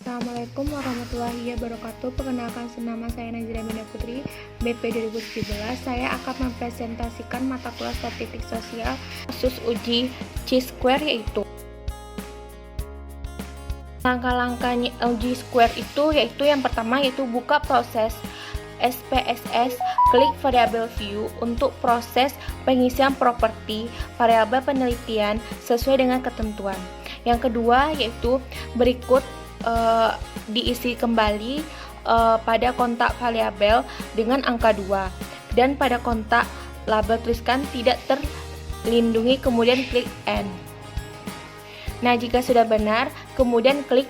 Assalamualaikum warahmatullahi wabarakatuh. Perkenalkan, nama saya Nazira Mina Putri, BP 2017. Saya akan mempresentasikan mata kuliah statistik sosial khusus uji chi-square, yaitu langkah-langkahnya uji square yaitu yang pertama yaitu buka proses SPSS, klik variabel view untuk proses pengisian properti variabel penelitian sesuai dengan ketentuan. Yang kedua yaitu berikut diisi kembali pada kontak variabel dengan angka 2, dan pada kontak label tuliskan tidak terlindungi, kemudian klik End. Nah, jika sudah benar, kemudian klik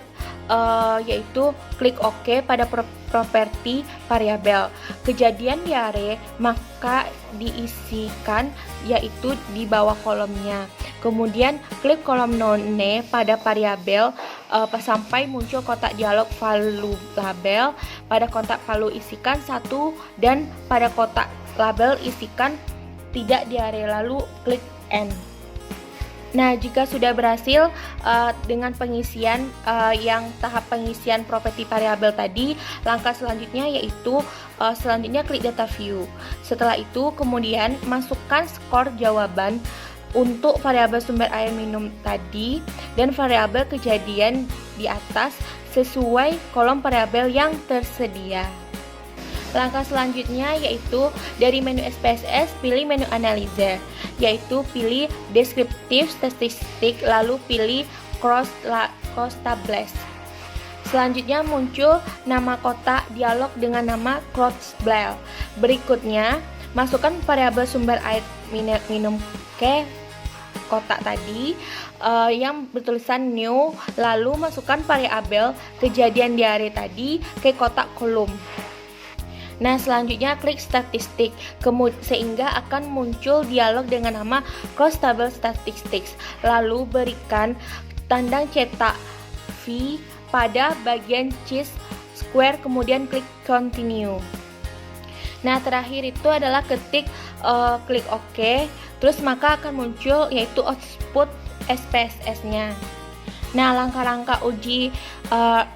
yaitu klik OK pada properti variabel. Kejadian diare maka diisikan yaitu di bawah kolomnya. Kemudian klik kolom none pada variabel sampai muncul kotak dialog value label. Pada kotak value isikan 1, dan pada kotak label isikan tidak diare, lalu klik End. Nah, jika sudah berhasil dengan pengisian yang tahap pengisian properti variabel tadi, langkah selanjutnya yaitu selanjutnya klik data view. Setelah itu kemudian masukkan skor jawaban untuk variabel sumber air minum tadi dan variabel kejadian di atas sesuai kolom variabel yang tersedia. Langkah selanjutnya yaitu dari menu SPSS pilih menu analyzer, yaitu pilih deskriptif statistik, lalu pilih cross tables. Selanjutnya muncul nama kotak dialog dengan nama crosstabel. Berikutnya masukkan variabel sumber air minum ke kotak tadi yang bertulisan new, lalu masukkan variabel kejadian diare tadi ke kotak kolom. Nah, selanjutnya klik statistik, sehingga akan muncul dialog dengan nama crosstabel statistics. Lalu berikan tanda cetak V pada bagian chi-square, kemudian klik continue. Nah, terakhir itu adalah klik OK, terus maka akan muncul yaitu output SPSS-nya. Nah, langkah-langkah uji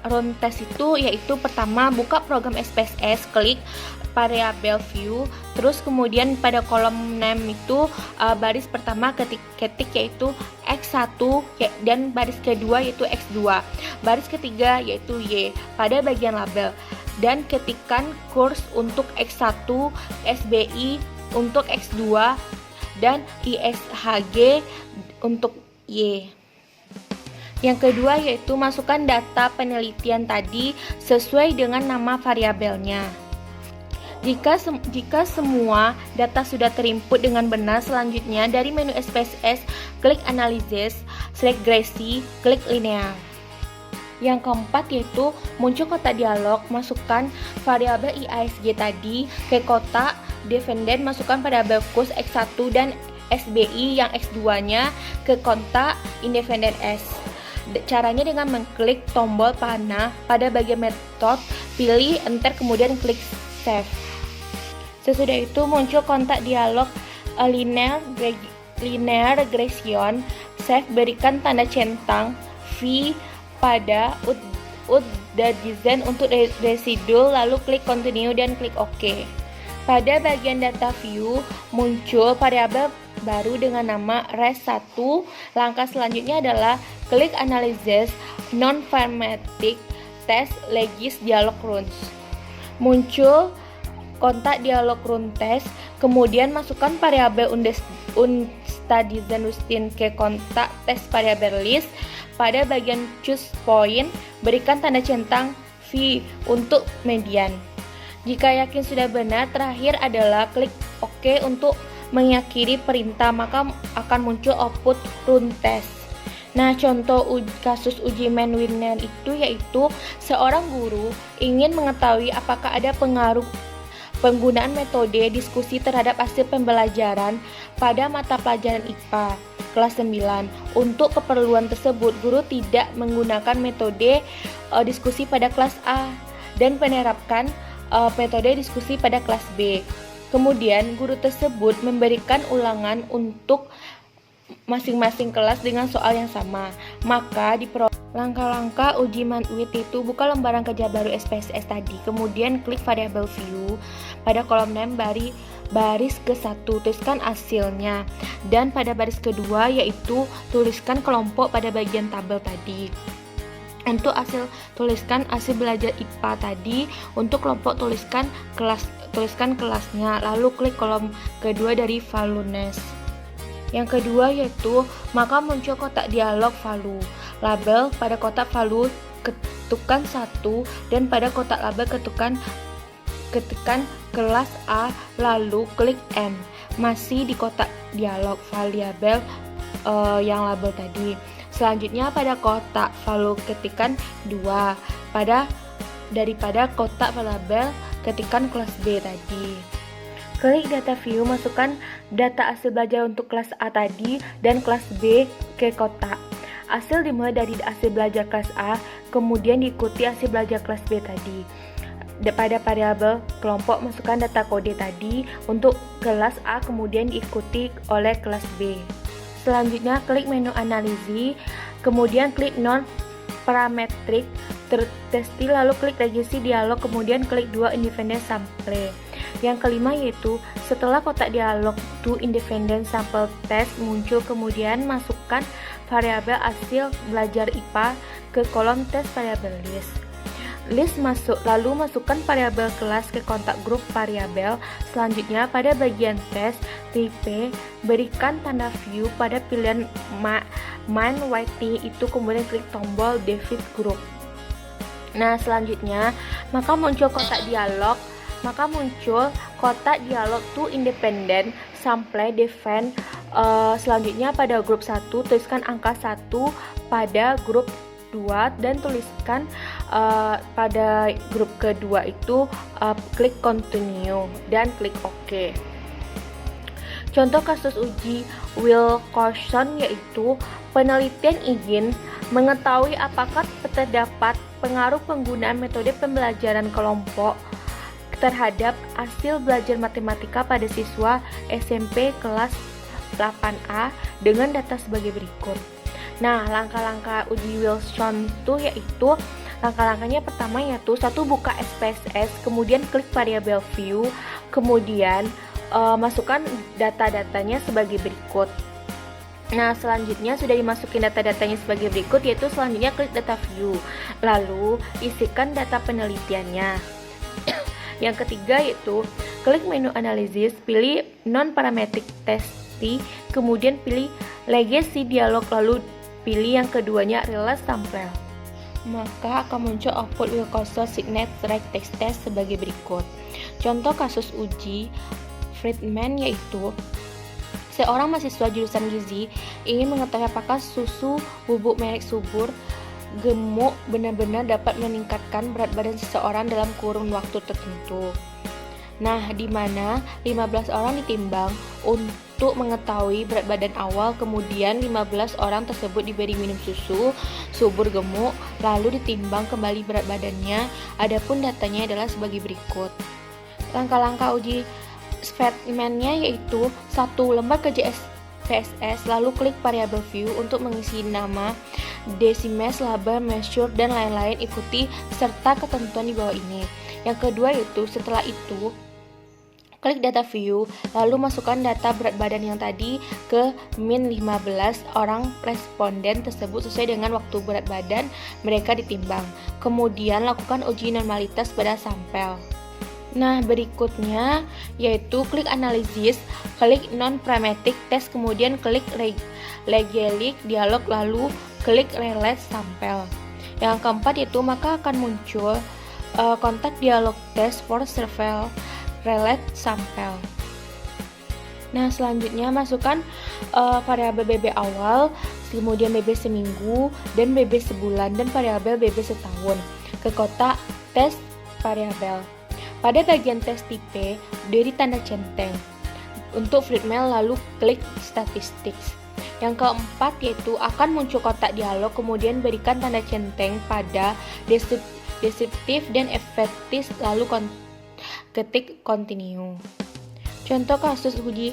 run test itu yaitu pertama buka program SPSS, klik variabel view, terus kemudian pada kolom name itu baris pertama ketik yaitu X1 dan baris kedua yaitu X2, baris ketiga yaitu Y pada bagian label, dan ketikkan kurs untuk X1, SBI untuk X2, dan ISHG untuk Y. Yang kedua yaitu masukkan data penelitian tadi sesuai dengan nama variabelnya. Jika semua data sudah terinput dengan benar, selanjutnya dari menu SPSS klik Analysis, Regresi, klik Linear. Yang keempat yaitu muncul kotak dialog, masukkan variabel IISG tadi ke kotak Defendant, masukkan variabel kurs X1 dan SBI yang X2-nya ke kotak Independent S. Caranya dengan mengklik tombol panah pada bagian metode, pilih Enter, kemudian klik Save. Sesudah itu muncul kontak dialog linear regression. Save, berikan tanda centang V pada udah design untuk residu, lalu klik Continue dan klik OK. Pada bagian data view muncul variabel baru dengan nama res1. Langkah selanjutnya adalah klik Analysis, Non-Formatting Test, Legis Dialog Runs. Muncul kontak dialog run test, kemudian masukkan variabel unstadizen ke kontak test variabel list. Pada bagian choose point, berikan tanda centang V untuk median. Jika yakin sudah benar, terakhir adalah klik OK untuk mengakhiri perintah, maka akan muncul output run test. Nah, contoh kasus uji main winner itu yaitu seorang guru ingin mengetahui apakah ada pengaruh penggunaan metode diskusi terhadap hasil pembelajaran pada mata pelajaran IPA kelas 9. Untuk keperluan tersebut, guru tidak menggunakan metode diskusi pada kelas A dan menerapkan metode diskusi pada kelas B. Kemudian guru tersebut memberikan ulangan untuk masing-masing kelas dengan soal yang sama. Maka Langkah-langkah uji Manwith itu buka lembaran kerja baru SPSS tadi, kemudian klik variable view pada kolom name baris ke-1, tuliskan hasilnya, dan pada baris kedua yaitu tuliskan kelompok pada bagian tabel tadi. Untuk hasil tuliskan hasil belajar IPA tadi, untuk kelompok tuliskan kelasnya, lalu klik kolom kedua dari Values. Yang kedua yaitu maka muncul kotak dialog Valu. Label pada kotak Valu ketukan 1 dan pada kotak label ketekan kelas A lalu klik N. Masih di kotak dialog variabel yang label tadi. Selanjutnya pada kotak Valu ketikan 2 daripada kotak label ketikan kelas B tadi. Klik data view, masukkan data hasil belajar untuk kelas A tadi dan kelas B ke kotak. Hasil dimulai dari hasil belajar kelas A, kemudian diikuti hasil belajar kelas B tadi. Pada variabel kelompok, masukkan data kode tadi untuk kelas A, kemudian diikuti oleh kelas B. Selanjutnya, klik menu analisis, kemudian klik non-parametric testi, lalu klik register dialog, kemudian klik 2 independent sample. Yang kelima yaitu setelah kotak dialog to independent sample test muncul, kemudian masukkan variabel hasil belajar IPA ke kolom test variabel list lalu masukkan variabel kelas ke kontak grup variabel. Selanjutnya pada bagian tes tipe berikan tanda view pada pilihan main whiting itu, kemudian klik tombol David group. Nah, selanjutnya maka muncul kotak dialog to independent sample defend. Selanjutnya pada grup 1 tuliskan angka 1, pada grup 2 dan tuliskan pada grup kedua itu klik continue dan klik OK. Contoh kasus uji Wilcoxon yaitu penelitian ingin mengetahui apakah terdapat pengaruh penggunaan metode pembelajaran kelompok terhadap hasil belajar matematika pada siswa SMP kelas 8A dengan data sebagai berikut. Nah, langkah-langkah uji Wilcoxon itu yaitu langkah-langkahnya pertama yaitu 1. Buka SPSS, kemudian klik variabel view, kemudian masukkan data-datanya sebagai berikut. Nah, selanjutnya sudah dimasukin data-datanya sebagai berikut, yaitu selanjutnya klik data view, lalu isikan data penelitiannya. Yang ketiga yaitu klik menu analisis, pilih non-parametric testi, kemudian pilih legacy dialog, lalu pilih yang keduanya realize sample. Maka akan muncul output Wilcoxon Signet Track Text Test sebagai berikut. Contoh kasus uji Friedman yaitu seorang mahasiswa jurusan gizi ingin mengetahui apakah susu bubuk merek subur gemuk benar-benar dapat meningkatkan berat badan seseorang dalam kurun waktu tertentu. Nah, di mana 15 orang ditimbang untuk mengetahui berat badan awal, kemudian 15 orang tersebut diberi minum susu subur gemuk, lalu ditimbang kembali berat badannya. Adapun datanya adalah sebagai berikut. Langkah-langkah uji Friedman-nya yaitu 1. Lembar kerja SPSS, lalu klik variabel view untuk mengisi nama, decimes, label, measure, dan lain-lain, ikuti serta ketentuan di bawah ini. Yang kedua yaitu setelah itu klik data view, lalu masukkan data berat badan yang tadi ke min 15 orang responden tersebut sesuai dengan waktu berat badan mereka ditimbang. Kemudian lakukan uji normalitas pada sampel. Nah, berikutnya yaitu klik analisis, klik non-parametric test, kemudian klik legally dialog, lalu klik relate sample. Yang keempat yaitu maka akan muncul kontak dialog test for several relate sample. Nah, selanjutnya masukkan variabel BB awal, kemudian BB seminggu, dan BB sebulan, dan variabel BB setahun ke kotak tes variabel. Pada bagian tes tipe, beri tanda centeng untuk Friedman, lalu klik statistics. Yang keempat yaitu akan muncul kotak dialog, kemudian berikan tanda centeng pada deskriptif dan efektif, lalu ketik continue. Contoh kasus uji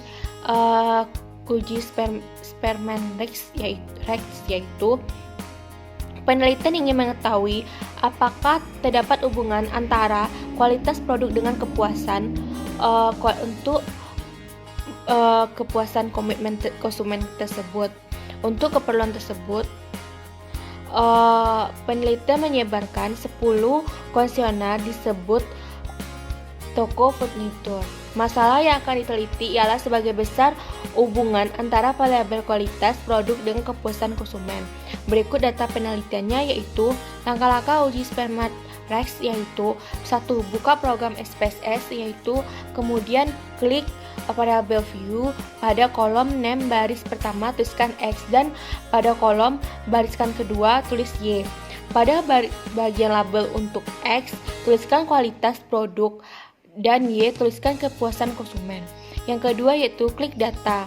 Spearman Rex yaitu Penelitian ingin mengetahui apakah terdapat hubungan antara kualitas produk dengan kepuasan untuk kepuasan komitmen konsumen tersebut. Untuk keperluan tersebut, penelitian menyebarkan 10 kuesioner disebut toko furnitur. Masalah yang akan diteliti ialah sebagai besar hubungan antara variabel kualitas produk dengan kepuasan konsumen. Berikut data penelitiannya, yaitu langkah-langkah uji SpermatRax, yaitu 1. Buka program SPSS, yaitu kemudian klik variabel view, pada kolom name baris pertama tuliskan X dan pada kolom barisan kedua tulis Y. Pada bagian label untuk X tuliskan kualitas produk dan Y tuliskan kepuasan konsumen. Yang kedua yaitu klik data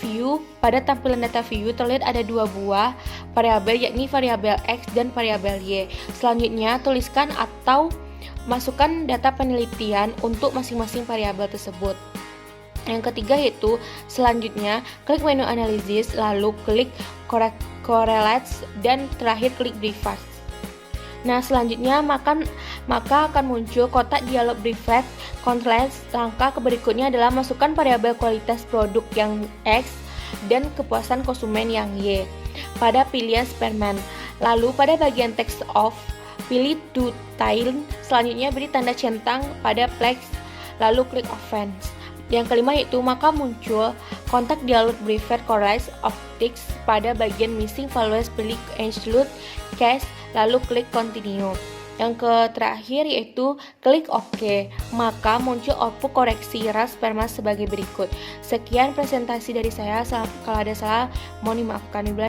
view. Pada tampilan data view terlihat ada 2 buah variabel, yakni variabel X dan variabel Y. Selanjutnya tuliskan atau masukkan data penelitian untuk masing-masing variabel tersebut. Yang ketiga yaitu selanjutnya klik menu analisis, lalu klik correlates dan terakhir klik brevet. Nah, selanjutnya maka akan muncul kotak dialog brevet contrast. Langkah berikutnya adalah masukkan variabel kualitas produk yang X dan kepuasan konsumen yang Y pada pilihan Sperman. Lalu pada bagian text of pilih to tile. Selanjutnya beri tanda centang pada plex, lalu klik offense. Yang kelima yaitu maka muncul kontak dialog brevet correlates of text pada bagian missing values, pilih exclude case, lalu klik continue. Yang terakhir yaitu klik OK, maka muncul output koreksi ras sperma sebagai berikut. Sekian presentasi dari saya, kalau ada salah mohon dimaafkan.